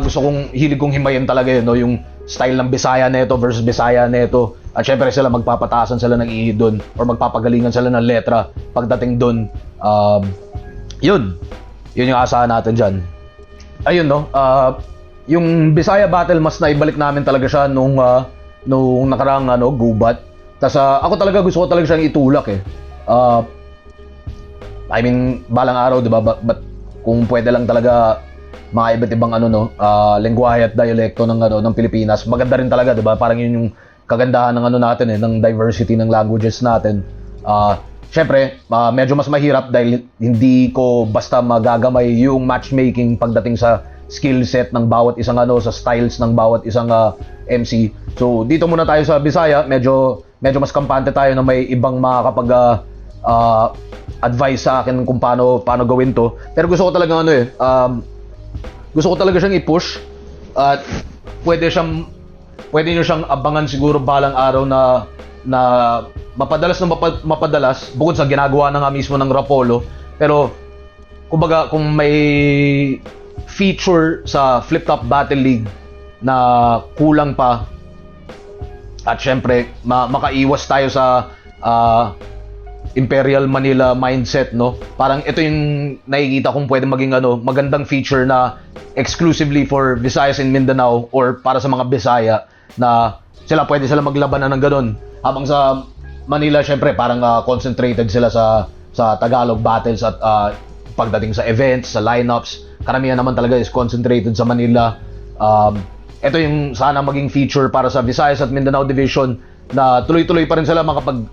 hilig kong himayin talaga yun, no, yung style ng Bisaya neto versus Bisaya neto. At syempre sila magpapataasan sila ng ihid doon, or magpapagalingan sila ng letra pagdating doon. Yun yung asahan natin dyan. Ayun, no, yung Bisaya battle, mas naibalik namin talaga siya nung nakaraang gubat. Tas ako talaga gusto ko talaga siyang itulak I mean, balang araw, di ba, but kung pwede lang talaga mga iba't ibang lengguwahe at dialekto ng Pilipinas, maganda rin talaga, di ba? Parang yun yung kagandahan ng natin, ng diversity ng languages natin. Syempre, medyo mas mahirap dahil hindi ko basta magagamay yung matchmaking pagdating sa skill set ng bawat isang sa styles ng bawat isang MC. So dito muna tayo sa Bisaya, medyo mas kampante tayo na may ibang makakapag advice sa akin kung paano gawin to. Pero gusto ko talaga gusto ko talaga siyang i-push, at pwede nyo siyang abangan siguro balang araw na mapadalas bukod sa ginagawa na nga mismo ng Rapolo. Pero kumbaga, kung may feature sa Flip Top Battle League na kulang pa, at syempre makaiwas tayo sa Imperial Manila mindset, no. Parang ito yung nakikita kong pwede maging magandang feature na exclusively for Visayas and Mindanao, or para sa mga Bisaya, na pwede sila maglabanan ng ganun. Habang sa Manila, syempre parang concentrated sila sa Tagalog battles, at pagdating sa events, sa lineups, karamihan naman talaga is concentrated sa Manila. Ito yung sana maging feature para sa Visayas at Mindanao Division, na tuloy-tuloy pa rin sila makapag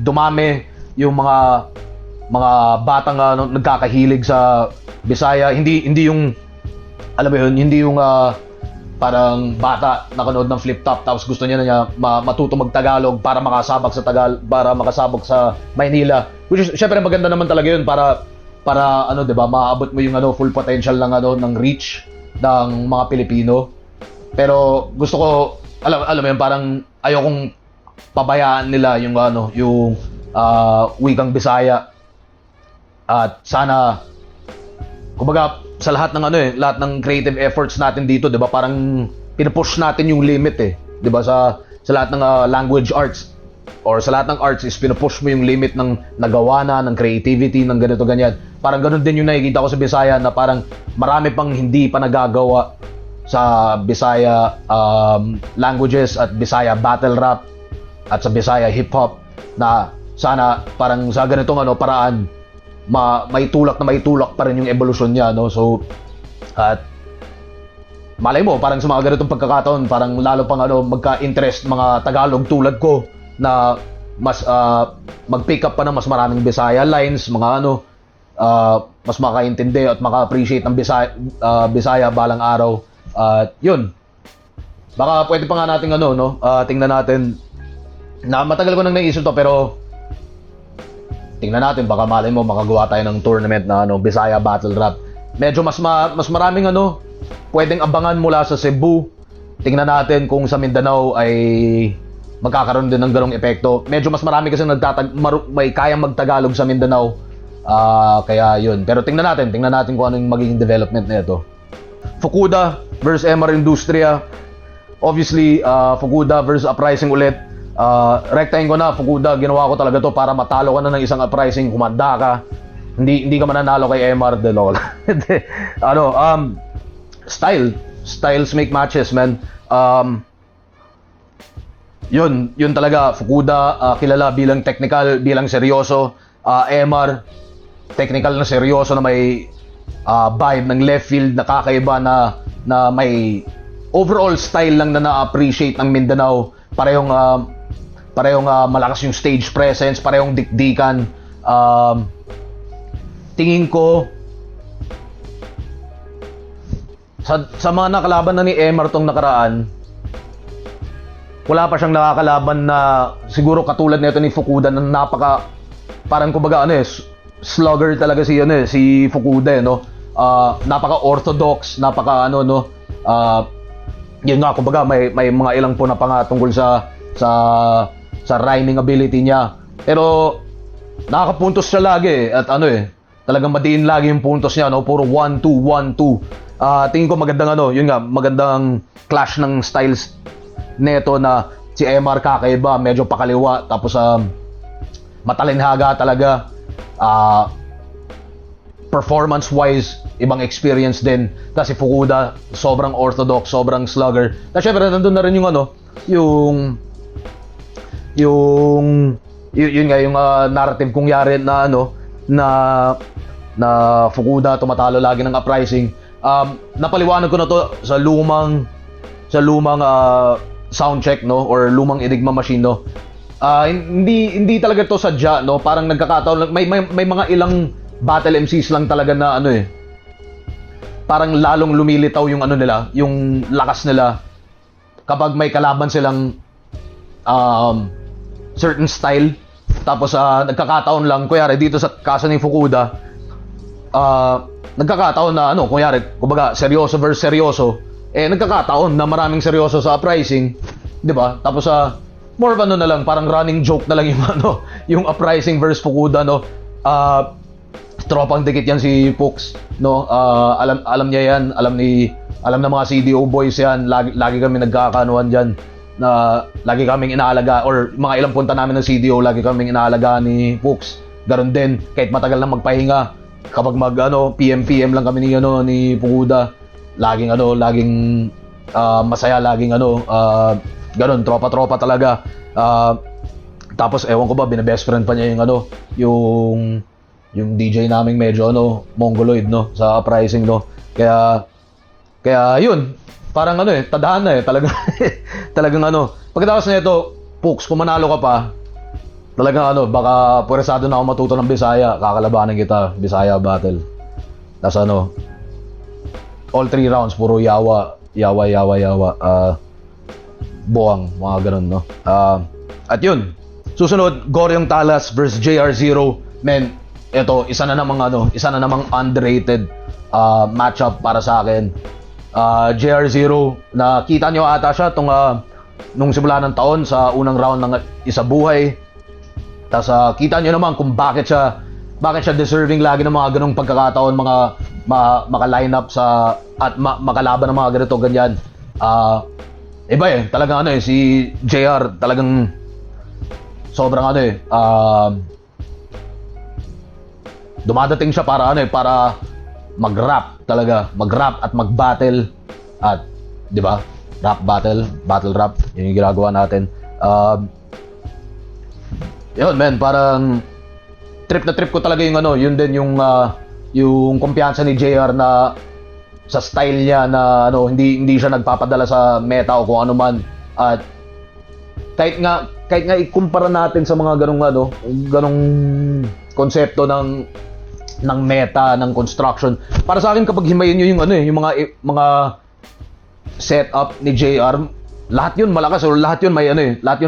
dumami yung mga batang nagkakahilig sa Bisaya. Hindi yung, alam mo yun, hindi yung parang bata nakanood ng Flip Top tapos gusto niya matuto mag-Tagalog para makasabak sa Maynila. Which is, syempre maganda naman talaga yun para 'di ba, maabot mo yung full potential ng reach ng mga Pilipino. Pero gusto ko, alam mo yun, parang ayokong pabayaan nila yung wikang Bisaya. At sana, kumbaga, sa lahat ng creative efforts natin dito, 'di ba, parang pinupush natin yung limit, 'di ba, sa lahat ng language arts, or sa lahat ng arts is pinupush mo yung limit ng nagawa na, ng creativity, ng ganito ganyan. Parang ganun din yung nakikita ko sa Bisaya, na parang marami pang hindi pa nagagawa sa Bisaya languages at Bisaya battle rap at sa Bisaya hip hop, na sana parang sa ganitong paraan maitulak pa rin yung evolution niya, no. So at malay mo, parang sa mga ganitong pagkakataon, parang lalo pang magka-interest mga Tagalog tulad ko, na mas mag-pick up pa ng mas maraming Bisaya lines, mga mas makaintindi at maka-appreciate ng Bisaya balang araw. At yun, baka pwede pa nga natin tingnan natin, na matagal ko nang naisip to, pero tingnan natin, baka malay mo makagawa tayo ng tournament na Bisaya Battle Rap. Medyo mas maraming pwedeng abangan mula sa Cebu. Tingnan natin kung sa Mindanao ay magkakaroon din ng ganong epekto. Medyo mas marami kasi may kayang magtagalog sa Mindanao. Kaya yun. Pero tingnan natin kung ano yung magiging development na ito. Fukuda versus MR Industria. Obviously, Fukuda versus Uprising ulit. Rektahin ko na, Fukuda, ginawa ko talaga to para matalo ka na ng isang Uprising, kumanda ka. Hindi ka mananalo kay MR de LOL. Styles make matches, man. Yun talaga, Fukuda, kilala bilang technical, bilang seryoso. MR, technical na seryoso na may vibe ng left field na kakaiba na may overall style lang na na-appreciate ng Mindanao. Parehong malakas yung stage presence, parehong dikdikan. Tingin ko sa mga nakalaban na ni MR tong nakaraan, wala pa siyang nakakalaban na siguro katulad nito ni Fukuda na parang kumbaga slugger talaga si Fukuda, no? Napaka-orthodox, yun nga, kumbaga may mga ilang puna pa nga tungkol sa rhyming ability niya. Pero nakakapuntos siya lagi at talagang madiin lagi yung puntos niya, no? Puro 1-2, 1-2. Tingin ko magandang clash ng styles neto na si MR kakaiba, medyo pakaliwa, tapos matalinhaga talaga. Performance-wise, ibang experience din. Kasi Fukuda, sobrang orthodox, sobrang slugger. Tapos syempre, nandun na rin yung narrative kung yari na Fukuda tumatalo lagi ng Uprising. Napaliwanag ko na to sa lumang soundcheck, no, or lumang Enigma machine, no. Hindi talaga to sadya, no. Parang nagkakataon lang, may mga ilang battle MCs lang talaga na parang lalong lumilitaw yung nila, yung lakas nila kapag may kalaban silang certain style. Tapos nagkakataon lang, kunyari dito sa kaso ni Fukuda, nagkakataon na kunyari, kumbaga seryoso versus seryoso, nagkakataon na maraming seryoso sa Uprising, 'di ba? Tapos more of na lang, parang running joke na lang yung yung Uprising versus Fukuda, no. Tropang dikit yan si Pux, no. Alam niya yan, alam ng mga CDO boys yan. Lagi kami nagkakanuan diyan na lagi kaming inaalaga, or mga ilang punta namin ng CDO, lagi kaming inaalaga ni Pux. Garon din kahit matagal na magpahinga, kapag PM lang kami ni Fukuda, laging masaya, laging ganun, tropa talaga. Tapos ewan ko ba, best friend pa niya yung DJ naming medyo mongoloid, no, sa Uprising, no. Kaya yun, parang tadhana talagang talagang pagkatapos na ito, Pux, kung manalo ka pa, talagang baka puresado na ako matuto ng Bisaya, kakalabanin kita, Bisaya battle. Tapos all 3 rounds, puro yawa, buwang, mga ganun, no. At yun, susunod, Goryong Talas versus JR0. Men, ito, isa na namang underrated matchup para sa akin. JR0, nakita nyo ata siya nung simula ng taon sa unang round ng Isa Buhay. Tapos kita nyo naman kung bakit siya deserving lagi ng mga ganong pagkakataon, maka-line up at makalaban ng mga ganito, ganyan. Iba talagang si JR talagang sobrang dumadating siya para mag-rap talaga, mag-rap at mag-battle, at 'di ba? Rap battle rap, yun yung ginagawa natin. Yun, man, parang trip ko talaga yun din yung kumpiyansa ni JR na sa style niya na hindi siya nagpapadala sa meta o kung ano man. At kahit nga ikumpara natin sa mga ganong konsepto ng meta, ng construction. Para sa akin, kapag himayin niyo yung mga setup ni JR, lahat yun malakas, or lahat yun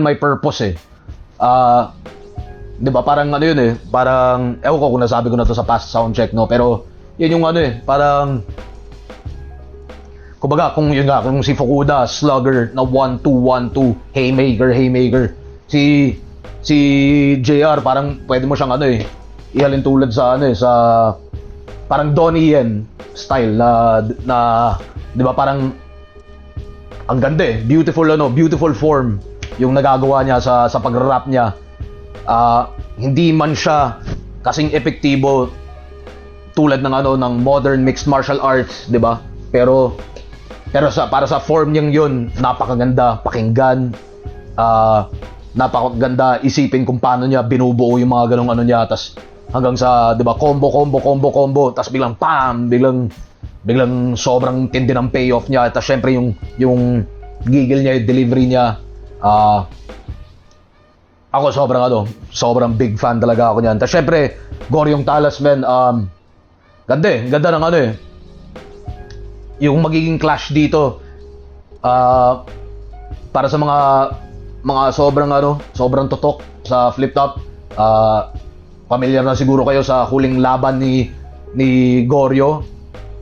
may purpose. 'Di ba? Parang parang ewan ko kung nasabi ko na to sa past sound check, no, pero yun yung parang kumbaga, kung yun nga, kung si Fukuda, slugger na 1-2-1-2, haymaker. Si JR, parang pwede mo siyang ihalin tulad sa sa parang Donnie Yen style na 'di ba, parang ang ganda beautiful form yung nagagawa niya sa pag-rap niya. Hindi man siya kasing epektibo tulad ng ng modern mixed martial arts, 'di ba? Pero para sa form niyang 'yun, napakaganda pakinggan. Napakaganda isipin kung paano niya binubuo yung mga ganong niya, tas hanggang sa 'di ba combo, tas biglang pam, biglang sobrang tindi ng payoff niya. Tas syempre yung gigil niya, yung delivery niya, ako sobrang big fan talaga ako niyan. Tas syempre Goryong Talisman, ganda ng yung magiging clash dito, para sa mga sobrang totok sa flip top. Pamilyar na siguro kayo sa huling laban ni Goryo,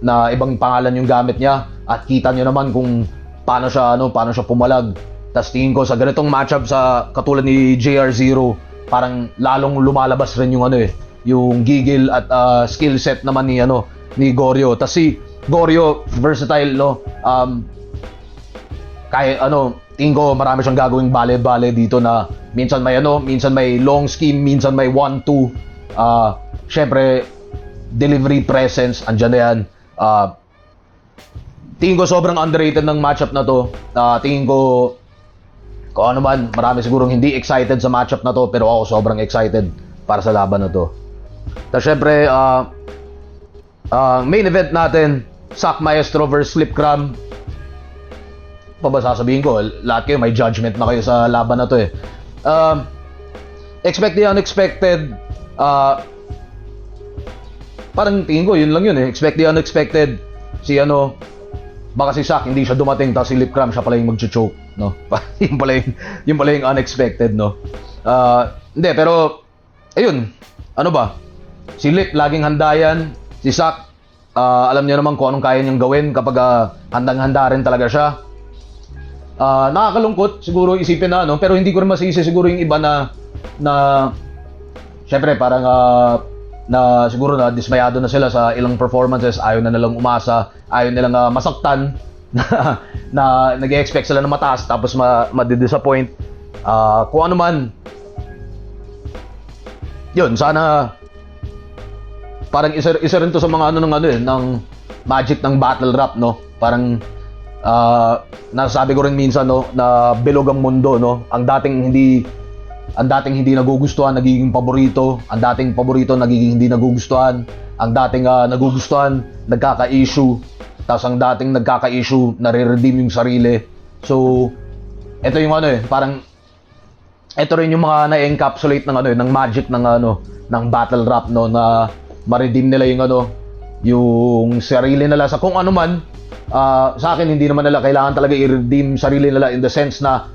na ibang pangalan yung gamit niya, at kita nyo naman kung paano siya pumalag. Tas tingin ko sa ganitong matchup sa katulad ni JR0, parang lalong lumalabas rin yung yung gigil at skill set naman ni Goryo. Tas si Goryo versatile, kahit tingin ko marami siyang gagawing bale dito, na minsan may long scheme, minsan may 1-2. Syempre delivery presence andyan na yan. Tingin ko sobrang underrated ng matchup na to. Tingin ko kung ano man, marami sigurong hindi excited sa matchup na to, pero ako sobrang excited para sa laban na to. Tapos syempre main event natin, Sack Maestro versus Flipcram. Pa ba sasabihin ko, lahat kayo may judgment na kayo sa laban na to eh. Expect the unexpected. Parang tingin ko yun lang yun eh. Expect the unexpected. Baka si Sack hindi siya dumating, tapos si Flipcram siya pala yung mag-choke, no? Yun pala yung unexpected, no? Hindi, pero ayun, si Lip laging handa yan. Si Sack, alam niya naman kung anong kaya niyang gawin kapag handang-handa rin talaga siya. Nakakalungkot siguro isipin pero hindi ko rin masisi siguro yung iba na syempre parang na siguro na dismayado na sila sa ilang performances, ayaw na nilang umasa, ayaw nilang masaktan, na nag-expect sila na mataas tapos ma-disappoint. Kung ano man, yun, sana parang isa rin to sa mga ng magic ng battle rap, no? Parang nasabi ko rin minsan, no, na bilog ang mundo, no? Ang dating hindi nagugustuhan nagiging paborito, ang dating paborito nagiging hindi nagugustuhan, ang dating nagugustuhan nagkaka-issue, tapos ang dating nagkaka-issue nare-redeem yung sarili. So ito yung parang ito rin yung mga na-encapsulate ng magic ng battle rap, no, na ma-redeem nila yung sarili nila sa kung ano man. Sa akin, hindi naman nila kailangan talaga i-redeem sarili nila in the sense na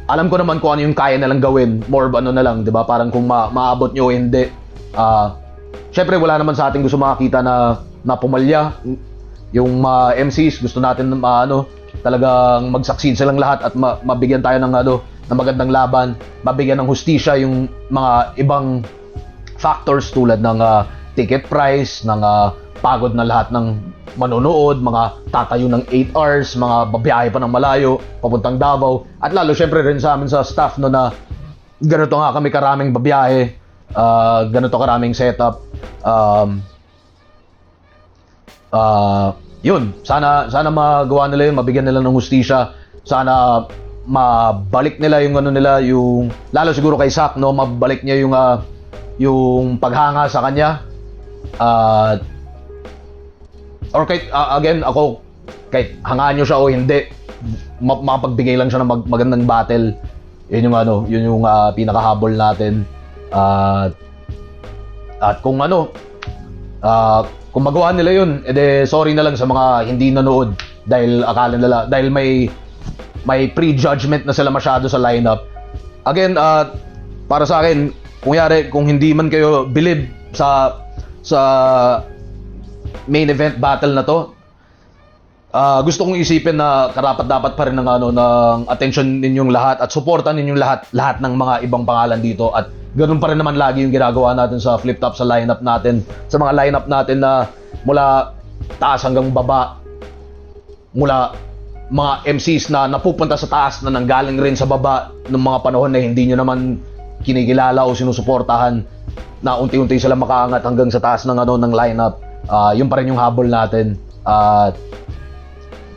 alam ko naman kung ano yung kaya nilang gawin, more na lang, 'di ba? Parang kung maabot nyo o hindi. Syempre wala naman sa ating gusto makakita na pumalya. Yung MCs gusto natin talagang mag-succeed silang lahat at mabigyan tayo ng magandang laban, mabigyan ng hustisya yung mga ibang factors tulad ng ticket price, ng pagod na lahat ng manonood, mga tatayo ng 8 hours, mga babiyahe pa ng malayo papuntang Davao, at lalo syempre rin sa amin sa staff na ganito nga kami karaming babiyahe, ganito karaming setup. Yun, sana magawa nila yun, mabigyan nila ng hustisya, sana mabalik nila yung yung lalo siguro kay Sack, no, mabalik niya yung paghanga sa kanya. Or kahit again, ako kahit hangaan nyo siya o hindi, makapagbigay lang siya ng magandang battle. Yun yung pinakahabol natin. At kung kung magawa nila yun, edi sorry na lang sa mga hindi nanood dahil akala nila, dahil may prejudgment na sila masyado sa lineup. Again, para sa akin, kung hindi man kayo believe sa main event battle na to, gusto kong isipin na karapat-dapat pa rin ng ng attention ninyong lahat at suportan ninyong lahat ng mga ibang pangalan dito, at ganun pa rin naman lagi yung ginagawa natin sa Flip Top, sa lineup natin, sa mga lineup natin na mula taas hanggang baba, mula mga MCs na napupunta sa taas na nanggaling rin sa baba ng mga panahon na hindi nyo naman kinikilala o sinusuportahan, na unti-unti sila makaangat hanggang sa taas ng ng lineup. Yun pa rin yung habol natin. At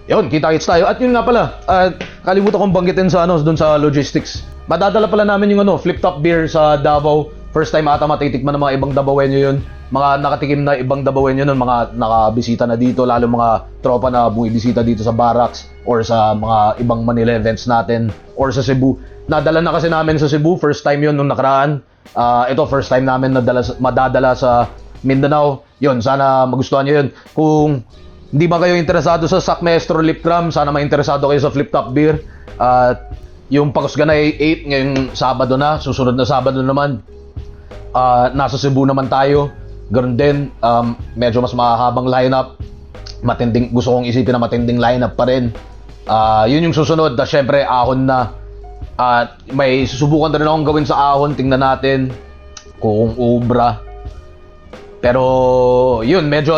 yun, kita-kits tayo. At yun nga pala, kalimutan kong banggitin sa doon sa logistics. Madadala pala namin yung Flip Top beer sa Davao. First time ata matitikman ng mga ibang Davaoenyo yun. Mga nakatikim na ibang Davaoenyo nun, mga nakabisita na dito, lalo mga tropa na bumibisita dito sa Barracks or sa mga ibang Manila events natin or sa Cebu. Nadala na kasi namin sa Cebu, first time yun nung nakaraan. Ito, first time namin madadala sa Mindanao. Yun, sana magustuhan nyo yun. Kung hindi ba kayo interesado sa Sac Maestro Lip Cram, sana ma-interesado kayo sa Flip Top Beer. At yung Pagusganay 8 ngayong Sabado na, susunod na Sabado naman. Nasa Cebu naman tayo. Ganun din, medyo mas mahahabang lineup. Gusto kong isipin na matinding lineup pa rin. Yun yung susunod, na syempre ahon na. At may susubukan na rin akong gawin sa ahon, tingnan natin kung ubra. Pero yun, medyo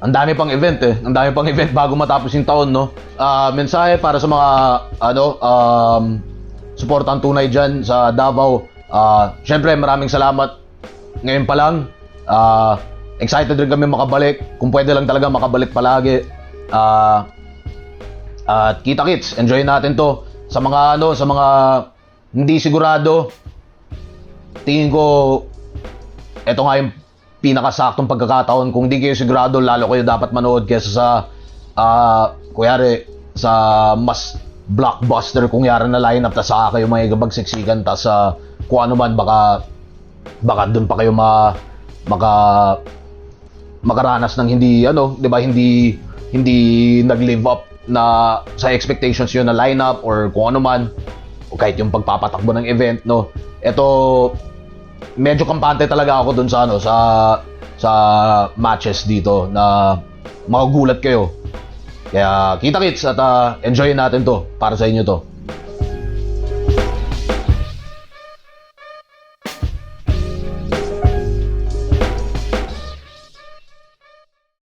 ang dami pang event Ang dami pang event bago matapos yung taon, no? Mensahe para sa mga suportang tunay dyan sa Davao. Syempre, maraming salamat. Ngayon pa lang, excited rin kami makabalik. Kung pwede lang talaga makabalik palagi. At kita-kits, enjoy natin to. Sa mga sa mga hindi sigurado, tingin ko eto nga yung pinakasaktong pagkakataon. Kung di kayo sigurado, lalo kayo dapat manood kesa sa kuyari sa mas blockbuster kung yara na lineup, tas saka kayo may gabagsiksikan, tas kung ano man, baka doon pa kayo makaranas ng hindi di ba, hindi nag-live up na sa expectations yun na lineup or kung ano man, o kahit yung pagpapatakbo ng event, no. Ito, medyo kampante talaga ako dun sa sa matches dito na magugulat kayo. Kaya kita-kits at enjoy natin to para sa inyo to.